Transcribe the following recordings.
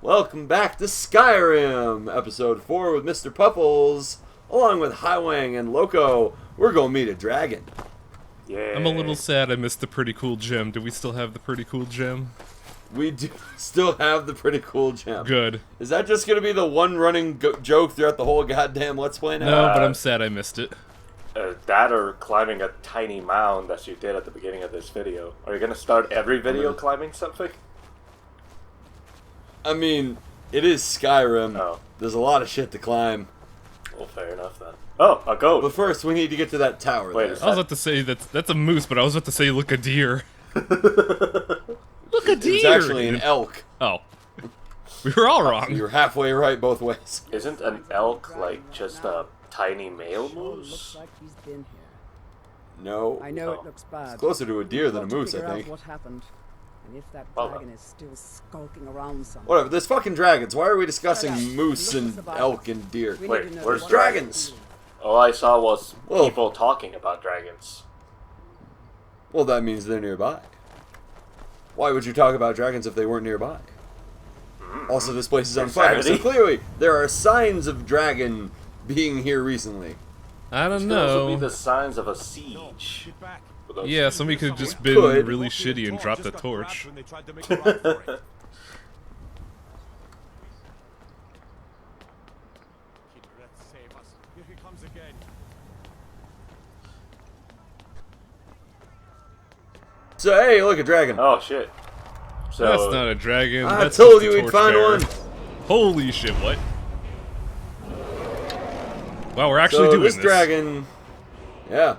Welcome back to Skyrim, episode 4 with Mr. Puffles, along with Highwang and Loco. We're gonna meet a dragon. Yeah. I'm a little sad I missed the pretty cool gem. Do we still have the pretty cool gem? We do still have the pretty cool gem. Good. Is that just gonna be the one running joke throughout the whole goddamn Let's Play now? No, but I'm sad I missed it. That or climbing a tiny mound as you did at the beginning of this video. Are you gonna start every video climbing something? I mean, it is Skyrim. Oh. There's a lot of shit to climb. Well, fair enough then. Oh, a goat! But first, we need to get to that tower Wait, there. is I was about to say that's a moose, but I was about to say look a deer. Look a deer! It's actually an elk. Oh. We were all wrong. You were halfway right both ways. Isn't an elk like just a tiny male moose? Looks like he's been here. No. I know Oh. it looks bad. It's closer to a deer than a We've got to moose, I figure out think. what happened, and if that Well, dragon is still skulking around somewhere. Whatever, there's fucking dragons. Why are we discussing Shut up. moose Look and at the Bible. elk and deer? We Wait, need to know where's what dragons? happened. All I saw was Whoa. people talking about dragons. Well, that means they're nearby. Why would you talk about dragons if they weren't nearby? Also, this place is on fire, so Insanity. clearly there are signs of dragon being here recently. I don't Could also be know. the signs of a siege. Yeah, somebody could have just been Could. really shitty and dropped a torch. So, hey, look, a dragon. Oh shit. So That's not a dragon. I That's told just a you we'd find torchbearer. one. Holy shit, what? Wow, we're actually So, doing this this. dragon... Yeah,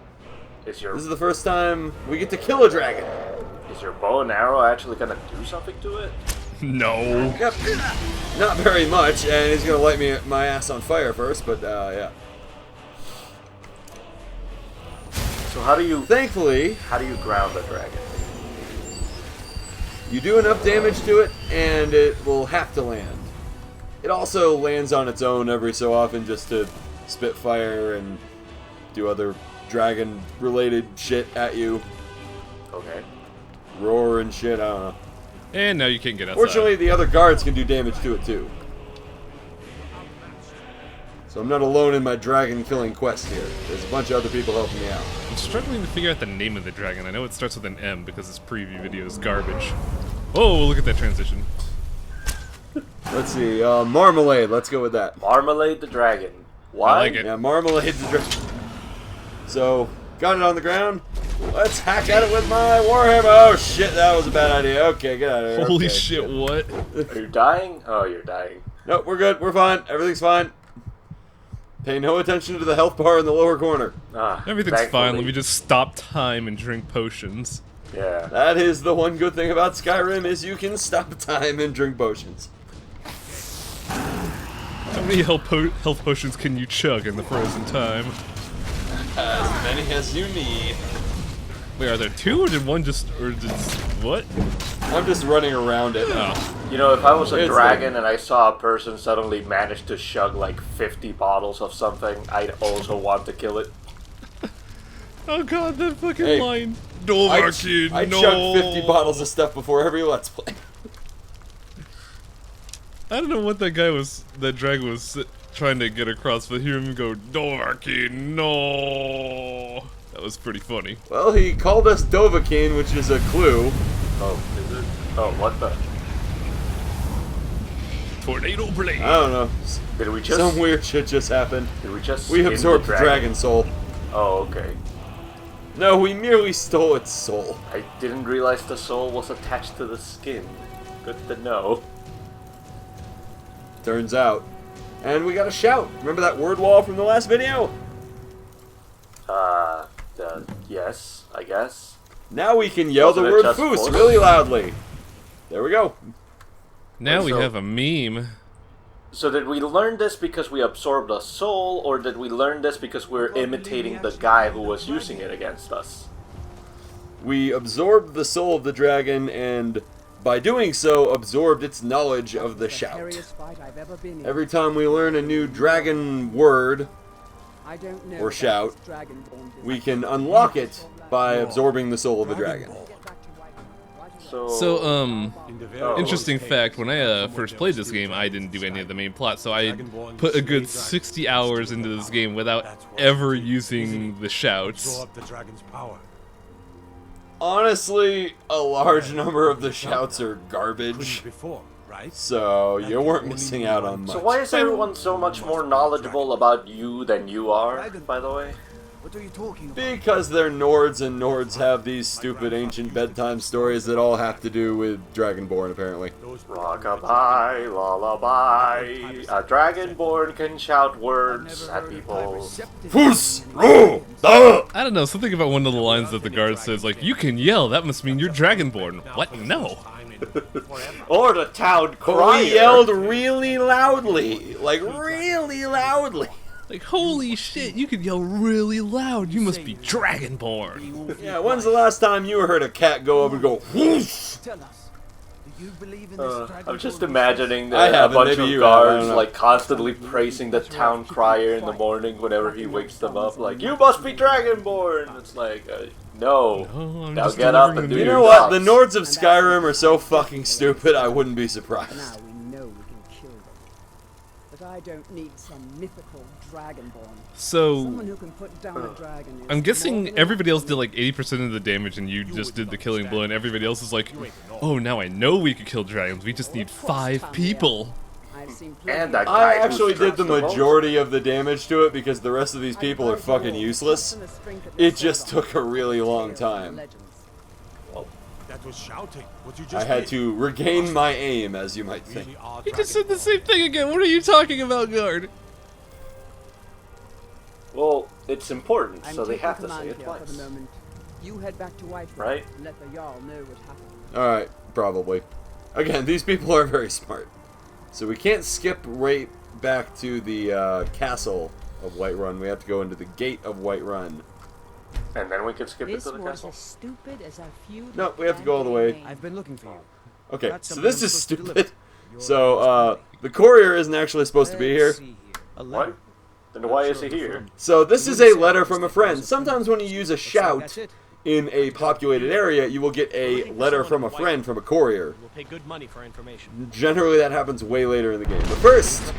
is your this is the first time we get to kill a dragon. is your bow and arrow actually gonna do something to it? No. Yep. Not very much, and he's gonna light my ass on fire first, but, yeah. So how do you Thankfully, ground a dragon? you do enough damage to it, and it will have to land. It also lands on its own every so often just to spit fire and do other dragon-related shit at you. Okay. Roar and shit, I don't know. And now you can't get outside. Fortunately, the other guards can do damage to it too. So I'm not alone in my dragon-killing quest here. There's a bunch of other people helping me out. I'm struggling to figure out the name of the dragon. I know it starts with an M because this preview video is garbage. Oh, look at that transition. Let's see, Marmalade, let's go with that. Marmalade the dragon. Why? I like it. Yeah, Marmalade the dragon. So, got it on the ground. Let's hack at it with my warhammer. Oh shit, that was a bad idea. Okay, get out of here. Holy Okay. shit, what? Are you dying? Oh, you're dying. Nope, we're good. We're fine. Everything's fine. Pay no attention to the health bar in the lower corner. Ah, Everything's fine. thankfully. Let me just stop time and drink potions. Yeah. That is the one good thing about Skyrim is you can stop time and drink potions. How many health potions can you chug in the frozen time? As many as you need. Wait, are there two, or did one just, what? I'm just running around it. Oh. You know, if I was a It's dragon and I saw a person suddenly manage to chug like 50 bottles of something, I'd also want to kill it. Oh god, that fucking Hey, line. No, I Marky, no. chugged 50 bottles of stuff before every Let's Play. I don't know what that dragon was trying to get across, but hear him go, no, Marky, no. That was pretty funny. Well, he called us Dovahkiin, which is a clue. Oh, is it? Oh, what the? Tornado blade. I don't know. Did we just? Some weird shit just happened. Did we just? We skin absorbed the dragon soul. Oh, okay. No, we merely stole its soul. I didn't realize the soul was attached to the skin. Good to know. Turns out. And we got a shout. Remember that word wall from the last video? Yes, I guess. Now we can yell the Wasn't it word just foos force? really loudly. There we go. Now we So- have a meme. So did we learn this because we absorbed a soul, or did we learn this because we're imitating the guy who was using it against us? We absorbed the soul of the dragon and, by doing so, absorbed its knowledge of the shout. Scariest fight I've ever been in. Every time we learn a new dragon word, I don't know or about shout, this dragonborn business. we can unlock it by absorbing the soul of the dragon. So, Oh, interesting fact, when I first played this game, I didn't do any of the main plot, so I put a good 60 hours into this game without ever using the shouts. Honestly, a large number of the shouts are garbage, so you weren't missing out on much. So why is everyone so much more knowledgeable about you than you are, by the way? What are you talking about? Because they're Nords, and Nords have these stupid ancient bedtime stories that all have to do with Dragonborn, apparently. Rockabye, lullaby, a Dragonborn can shout words at people. Foos! Ro! Da! I don't know, something about one of the lines that the guard says, like, you can yell, that must mean you're Dragonborn. What? No. Or the town But crier. we yelled really loudly. Like, really loudly. Like, holy shit, you can yell really loud, you must be Dragonborn. Yeah, when's the last time you heard a cat go up and go, whoosh? Tell us, do you believe in this I'm just Dragonborn? imagining I a haven't, bunch maybe of you have, I guards don't know. like constantly praising the town crier in the morning whenever he wakes them up, like, you must be Dragonborn! It's like, no. Oh, I'm Now just get up delivering and the do You news. know your what? The jobs. Nords of Skyrim are so fucking stupid, I wouldn't be surprised. Now we know we can kill them. But I don't need some mythical dragonborn. So, Someone who can put down a dragon is I'm more guessing than everybody else enough did like 80% of the damage and you just did the killing blow, and everybody else is like, oh, now I know we could kill dragons, we just need 5 people. I've seen plenty And of that I guy who actually did straps the most. majority of the damage to it because the rest of these people are fucking useless. It just took a really long time. That was shouting. What you just I had did. to regain my aim, as you might think. Really are He just said the same thing again, what are you talking about, guard? Well, it's important, I'm so they taking have to say command it here for twice. the moment. You head back to Whiterun Right. and let the Jarl know what happened. Alright, probably. Again, these people are very smart. So we can't skip right back to the castle of Whiterun. We have to go into the gate of Whiterun. And then we can skip it This to the was castle. as stupid as a feud. No, we have to go all the way. I've been looking for you. Okay, Got so something this I'm is supposed to stupid. deliver. So, the courier isn't actually supposed to be here. Let's see here. A letter. What? Then why is he here? So this is a letter from a friend. Sometimes when you use a Looks like shout that's it. in a populated area, you will get a letter from a friend from a courier. We'll pay good money for information. Generally, that happens way later in the game. But first,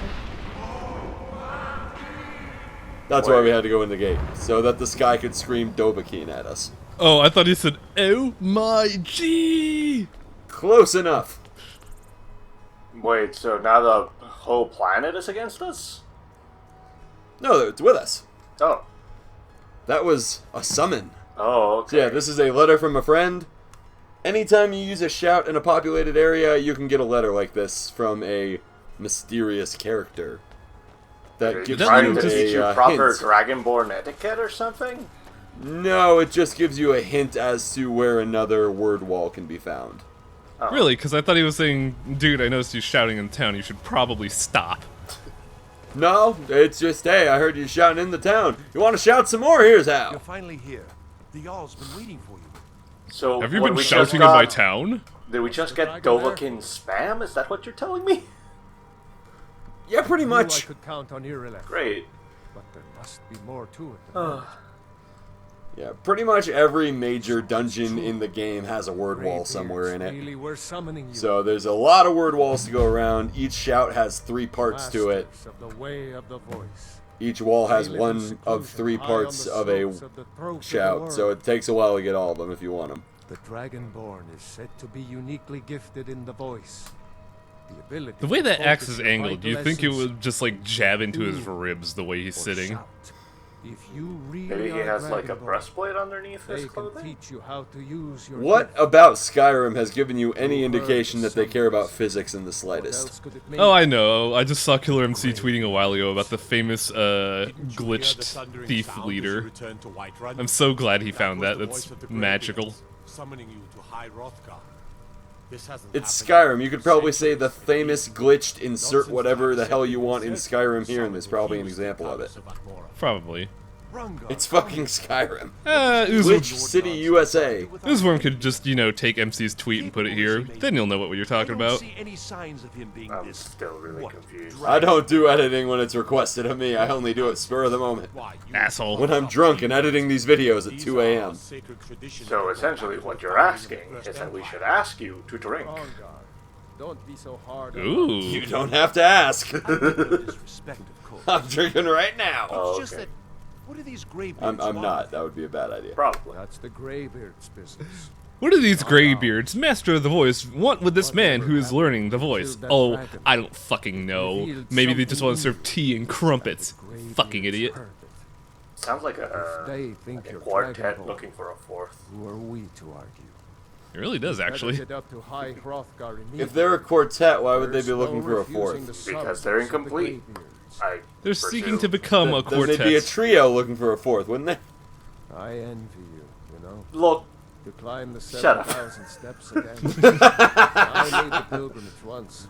that's why we had to go in the gate, so that the sky could scream Dovahkiin at us. Oh, I thought he said, oh my G! Close enough. Wait, so now the whole planet is against us? No, it's with us. Oh. That was a summon. Oh, So okay. yeah, this is a letter from a friend. Anytime you use a shout in a populated area, you can get a letter like this from a mysterious character. That Are you gives trying you to teach you a proper hint. Dragonborn etiquette or something? No, it just gives you a hint as to where another word wall can be found. Oh. Really? Because I thought he was saying, dude, I noticed you shouting in town, you should probably stop. No, it's just, hey, I heard you shouting in the town. You want to shout some more? Here's You're how. finally here. The Jarl's been waiting for you. So Have you what been we just shouting in got- my town? Did we just get Dovahkiin spam? Is that what you're telling me? Yeah, pretty Knew I much. could count on Irileth, Great. but there must be more to it. than that. Yeah, pretty much every major dungeon in the game has a word wall Greybeards somewhere in it. Really were summoning you. So there's a lot of word walls to go around. Each shout has 3 parts to it. Masters of the way of the voice. Each wall has They live in one of seclusion, 3 high on parts the of a slopes of the throat of the shout, so world. it takes a while to get all of them if you want them. The Dragonborn is said to be uniquely gifted in the voice. The ability The way to that axe focus is your angled, do you vital think it essence would just like jab into his Ooh. ribs the way he's or sitting? shout. If you really Maybe he are has like a Dragonborn, breastplate underneath his they can clothing? teach you how to use your What gift. about Skyrim has given you any You heard indication the that they care about summons. physics in the What slightest? else could it mean? Oh, I know. I just saw Killer MC tweeting a while ago about the famous glitched thief leader. I'm so glad he found that. That's magical. Summoning you to High Hrothgar. This hasn't It's happened Skyrim. You could probably say the famous glitched insert whatever the hell you want in Skyrim here, and there's probably an example of it. Probably. It's fucking Skyrim. UZworm, Which city, USA? UZworm could just, take MC's tweet and put it here. Then you'll know what you're talking about. I'm still really confused. I don't do editing when it's requested of me. I only do it spur of the moment. Asshole. When I'm drunk and editing these videos at 2 a.m. So essentially what you're asking is that we should ask you to drink. Don't be so hard. Ooh. You don't have to ask. Disrespect, of course. I'm drinking right now. Oh, Just okay. that. What are these Greybeards? I'm not. That would be a bad idea. Probably. That's the Greybeards' business. What do these Greybeards, master of the voice, want with this man who is learning the voice? Oh, I don't fucking know. Maybe they just want to serve tea and crumpets. Fucking idiot. Sounds like a They think you're quartet dragonborn. looking for a fourth. Who are we to argue? It really does, actually. Get up to High Hrothgar If they're a quartet, why would they be looking for a fourth? Because they're incomplete. They're seeking to become a Then they'd be a quartet. trio looking for a fourth, wouldn't they? I envy you, you know. Look, To climb the Shut up. 7,000 steps again. I made the pilgrimage once.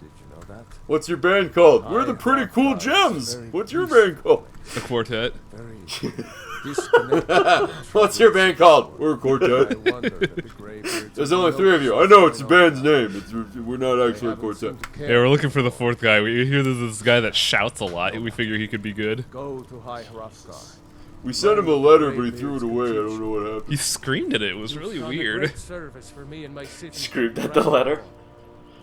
Did you know that? What's your band called? We're the Pretty Cool Gems. What's your band called? A quartet. Very disconnected. What's your band called? We're a I quartet. wonder that the Greybeards There's only 3 of you. I know it's the band's name. We're not actually a quartet. Yeah, we're looking for the fourth guy. We hear there's this guy that shouts a lot. We figure he could be good. Go to High Hrothgar. We sent him a letter, but he threw it away. I don't know what happened. He screamed at it. It was really Done a weird. great service for me and my city. screamed at the letter.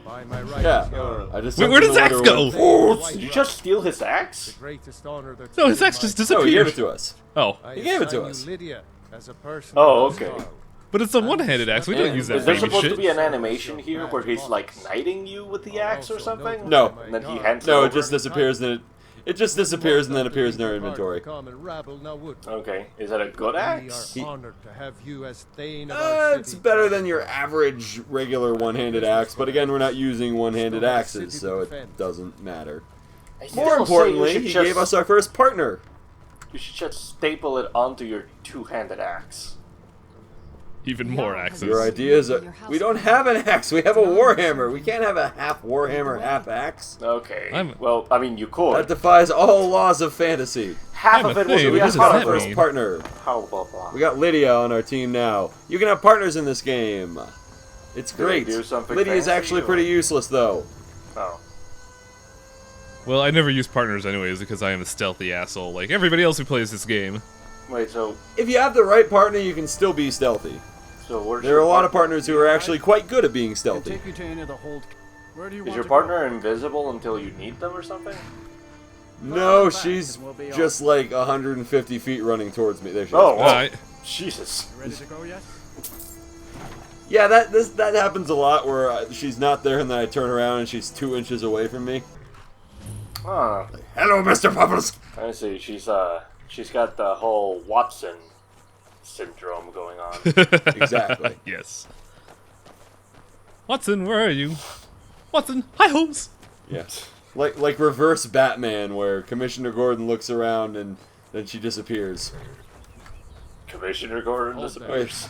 By my right Yeah, Jarl. I just. Wait, sent where him does the Axe letter go? with- Oh, Did you just steal his axe? The greatest honor that's No, his been axe just mine. No, he gave disappeared. it to us. Oh, I He gave it to assign you us. Lydia as a person Oh, of okay. Jarl. but it's a one-handed axe. We don't use that Is there baby supposed to shit. be an animation here where he's like knighting you with the axe or something? No. And then he hands No, it it just over? disappears. Then it just disappears and then appears in our inventory. Common rabble now would. Okay, is that a good We axe? are honored to have you as Thane of our It's city. better than your average regular one-handed axe, but again, we're not using one-handed axes, so it doesn't matter. I still More say importantly, you should he just- gave us our first partner. You should just staple it onto your two-handed axe. Even more Your axes. idea is we don't have an axe. We have a warhammer. We can't have a half warhammer, half axe. Okay. I'm- Well, I mean, you That could. defies all laws of fantasy. Half I'm of a it was thing, We what just does got our that first mean? partner. How blah blah. We got Lydia on our team now. You can have partners in this game. It's Did we great. do something Lydia's fancy, actually or- pretty useless, though. Oh. Well, I never use partners anyways because I am a stealthy asshole like everybody else who plays this game. Wait, so If you have the right partner, you can still be stealthy. where's There are your a lot of partner? partners who are actually quite good at being I'll stealthy. take you to any of the hold. Where do you Is want your to partner invisible until you need them or something? No, back she's and we'll be just like 150 feet running towards me. There she Oh, is. wow. Alright. Jesus. go? Ready to go yet? Yeah, that happens a lot where she's not there and then I turn around and she's 2 inches away from me. Huh. Hello, Mr. Puffles. I see. She's got the whole Watson syndrome going on. Exactly. Yes. Watson, where are you? Watson, hi hoes! Yes. Like reverse Batman, where Commissioner Gordon looks around and then she disappears. Commissioner Gordon Hold disappears.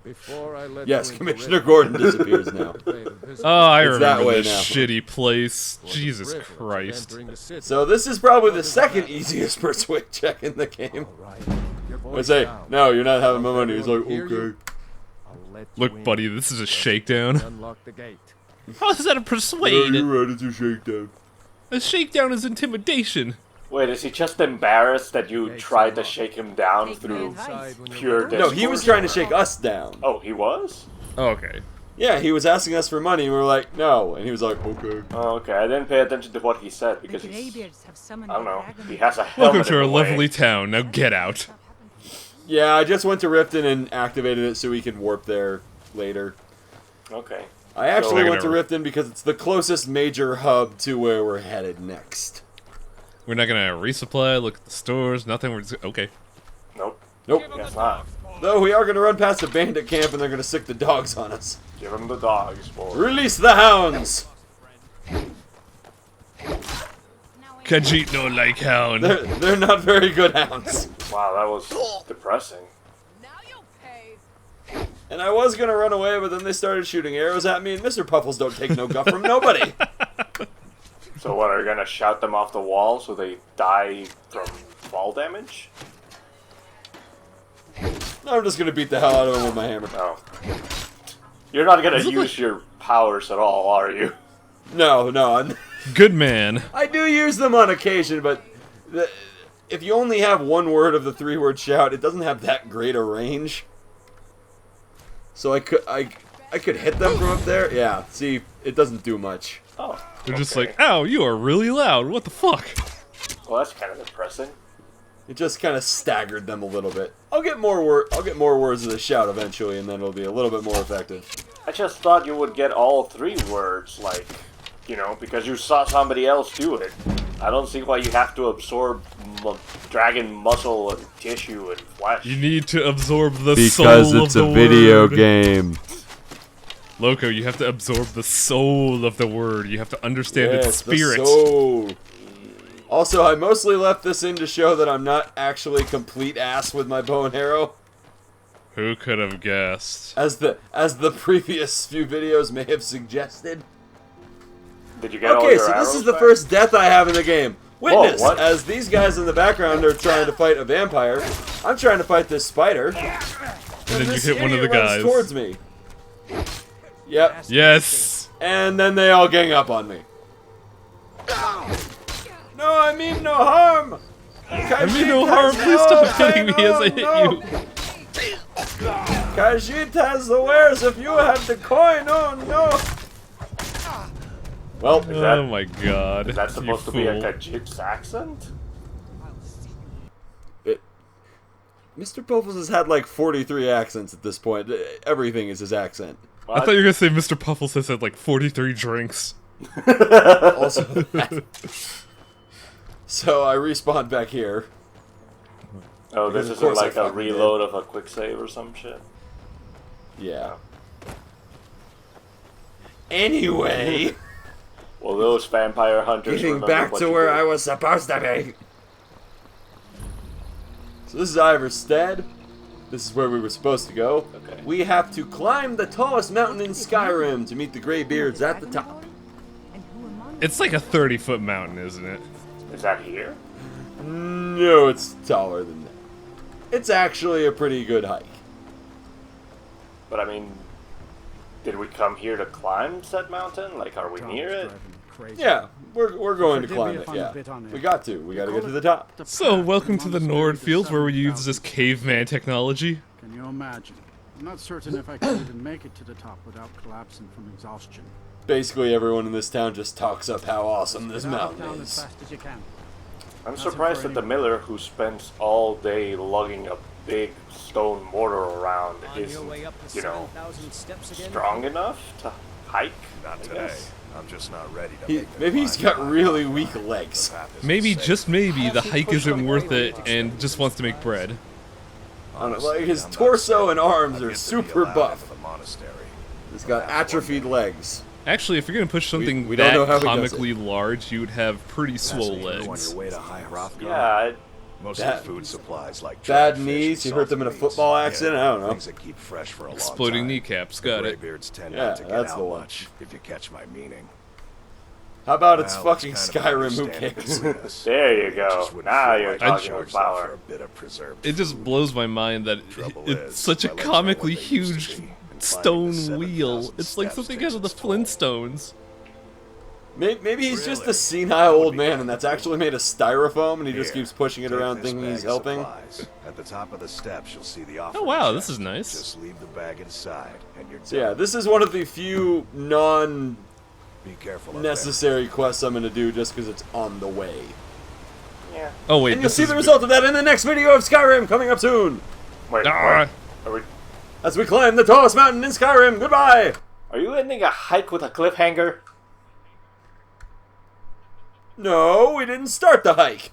Before I let Yes, you into Commissioner Riften, Gordon disappears now. play the business Oh, I It's that remember way this now. shitty place. for the Jesus privilege of Christ. entering the city. So this is probably the second easiest persuade check in the game. All right, your I voice say, down. no, you're not having my money. He's like, Everyone hear okay. you? I'll let you Look, in. buddy, this is a shakedown. Unlock the gate. How is that a Yeah, persuade? you're right, it's a shakedown. A shakedown is intimidation. Wait, is he just embarrassed that you Gates tried to unlocked. shake him down Take through my advice. When you're pure ready. No, he was discourse? trying to shake us down. Oh, he was? Oh, okay. Yeah, he was asking us for money, and we were like, no. And he was like, okay. Oh, okay. I didn't pay attention to what he said The because he's... Greybeards have summoned I don't the know. dragon. He has a helmet Welcome to our in the way. lovely town. Now get out. Yeah, I just went to Riften and activated it so we could warp there later. Okay. I actually So- went to Riften because it's the closest major hub to where we're headed next. We're not gonna resupply, look at the stores, nothing. We're just okay. Nope. Nope. Guess not. Though we are going to run past a bandit camp and they're going to sick the dogs on us. Give him the dogs, boy. Release the hounds! Khajiit no like hound. They're not very good hounds. Wow, that was depressing. Now you'll pay. And I was going to run away, but then they started shooting arrows at me, and Mr. Puffles don't take no guff from nobody. So what, are you gonna shout them off the wall so they die from fall damage? I'm just gonna beat the hell out of him with my hammer. No. You're not gonna use your powers at all, are you? No, no. Good man. I do use them on occasion, but if you only have one word of the 3-word shout, it doesn't have that great a range. So I could hit them from up there. Yeah, see, it doesn't do much. Oh. They're just like, ow, you are really loud. What the fuck? Well, that's kind of depressing. It just kind of staggered them a little bit. I'll get more words of the shout eventually, and then it'll be a little bit more effective. I just thought you would get all 3 words, like, you know, because you saw somebody else do it. I don't see why you have to absorb dragon muscle and tissue and flesh. You need to absorb the soul of the word. game. Loco, you have to absorb the soul of the word. You have to understand its spirit. The soul. Also, I mostly left this in to show that I'm not actually complete ass with my bow and arrow. Who could have guessed? As the previous few videos may have suggested. Did you get all Okay, your so this arrows is the back? first death I have in the game. Witness, Whoa, what? as these guys in the background are trying to fight a vampire, I'm trying to fight this spider. And then you this hit one of the idiot runs guys. towards me. Yep. Yes! And then they all gang up on me. No, I mean no harm! I mean no harm, please stop hitting me as I hit you. Khajiit has the wares if you have the coin, oh no! Well, Oh my god. Is that you supposed to be a fool. Khajiit's accent? Mr. Puffles has had like 43 accents at this point. Everything is his accent. I thought you were gonna say Mr. Puffles has had like 43 drinks. Also that. So I respawned back here. Oh, this Because of isn't course I like a fucking reload of a quick save or some shit? Yeah. Anyway, Well, those vampire hunters getting remember back what to you where did. I was supposed to be. So this is Iverstead. This is where we were supposed to go. Okay. We have to climb the tallest mountain in Skyrim to meet the Greybeards at the top. It's like a 30-foot mountain, isn't it? Is that here? No, it's taller than that. It's actually a pretty good hike. But I mean, did we come here to climb said mountain? Like, are we near it? Yeah, we're going to Forgive climb me it, if I'm yeah. a bit on We edge. got to. We got to get to the top. So, welcome to the Nordfields, where we use this caveman technology. Can you imagine? I'm not certain if I could even make it to the top without collapsing from exhaustion. Basically, everyone in this town just talks up how awesome this Get out of mountain town as is. fast as you can. I'm That's surprised it for that the miller who spends all day lugging a big stone mortar around isn't, you know, strong enough to hike. Not I today. guess. I'm just not ready to Maybe he's got really weak legs. Maybe, just maybe, the hike isn't worth it and just wants to make bread. I don't know, like his torso and arms are super buff. He's got atrophied legs. Actually, if you're gonna push something we don't know how that he does comically large, you would have pretty swole legs. Yeah, Most Bad- of the food supplies like bad dried fish knees, and you hurt them in a salted football meats. accident, Yeah, I don't know. Things that keep fresh for a long Exploding time. kneecaps, The got it. Greybeards tend Yeah, not to get that's out the one. much, if you catch my meaning. How about it's Well, fucking kind of an Skyrim, who understanding cares? between us. there you It go. just wouldn't Now feel you're like talking I with charged out for power. a bit of preserved It just food. blows my mind that Trouble it's is, such a my legs aren't what comically they used to huge be, and climbing the stone 7,000 wheel. It's like steps something takes out of the its toll. Flintstones. Maybe he's just a Really? senile old man, and that's actually made of styrofoam, and he just Here, keeps pushing it take around this thinking bag he's of helping. supplies. At the top of the steps, you'll see the Oh wow, offering this is chest. nice. Just leave the bag inside, and you're So yeah, done. this is one of the few Be careful. non-necessary quests I'm going to do just because it's on the way. Yeah. Oh wait, And you'll this see is the result of that in the next video of Skyrim, coming up soon! Wait, Ah. what? Are we? As we climb the tallest mountain in Skyrim, goodbye! Are you ending a hike with a cliffhanger? No, we didn't start the hike.